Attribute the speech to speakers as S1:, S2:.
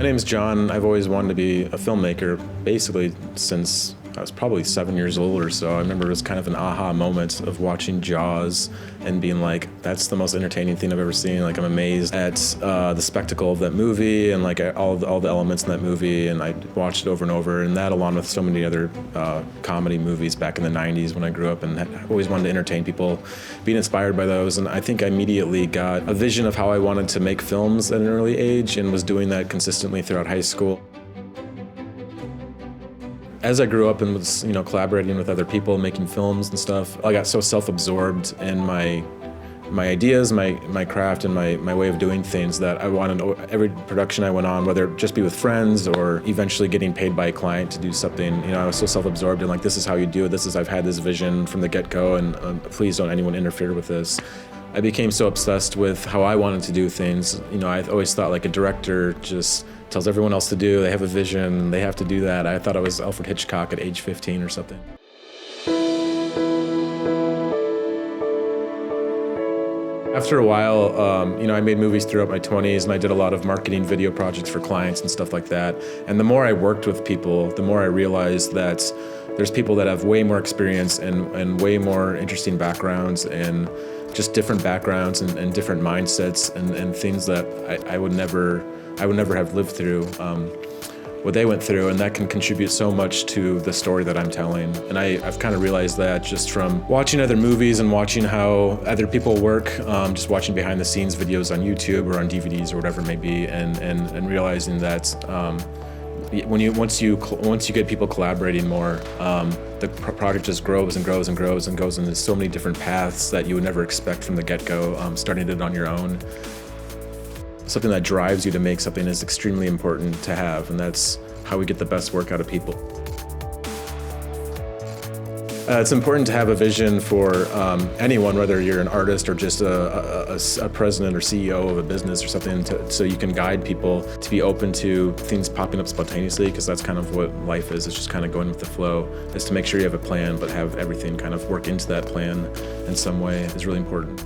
S1: name's John. I've always wanted to be a filmmaker, basically since I was probably 7 years old or so. I remember it was kind of an aha moment of watching Jaws and being like, that's the most entertaining thing I've ever seen. Like, I'm amazed at the spectacle of that movie and like all the elements in that movie, and I watched it over and over, and that along with so many other comedy movies back in the 90s when I grew up, and always wanted to entertain people, being inspired by those. And I think I immediately got a vision of how I wanted to make films at an early age and was doing that consistently throughout high school. As I grew up and was, collaborating with other people, making films and stuff, I got so self-absorbed in my ideas, my craft, and my way of doing things that I wanted every production I went on, whether it just be with friends or eventually getting paid by a client to do something. I was so self-absorbed and like, this is how you do it. I've had this vision from the get-go, and please don't anyone interfere with this. I became so obsessed with how I wanted to do things. I always thought like a director just tells everyone else to do. They have a vision, they have to do that. I thought I was Alfred Hitchcock at age 15 or something. After a while, I made movies throughout my 20s, and I did a lot of marketing video projects for clients and stuff like that. And the more I worked with people, the more I realized that there's people that have way more experience and way more interesting backgrounds, and just different backgrounds and different mindsets and things that I would never have lived through what they went through, and that can contribute so much to the story that I'm telling. And I've kind of realized that just from watching other movies and watching how other people work, just watching behind the scenes videos on YouTube or on DVDs or whatever it may be, and realizing that once you get people collaborating more, the project just grows and grows and grows and goes into so many different paths that you would never expect from the get-go. Starting it on your own, something that drives you to make something is extremely important to have, and that's how we get the best work out of people. It's important to have a vision for anyone, whether you're an artist or just a president or CEO of a business or something, so you can guide people to be open to things popping up spontaneously, because that's kind of what life is. It's just kind of going with the flow. Is to make sure you have a plan, but have everything kind of work into that plan in some way is really important.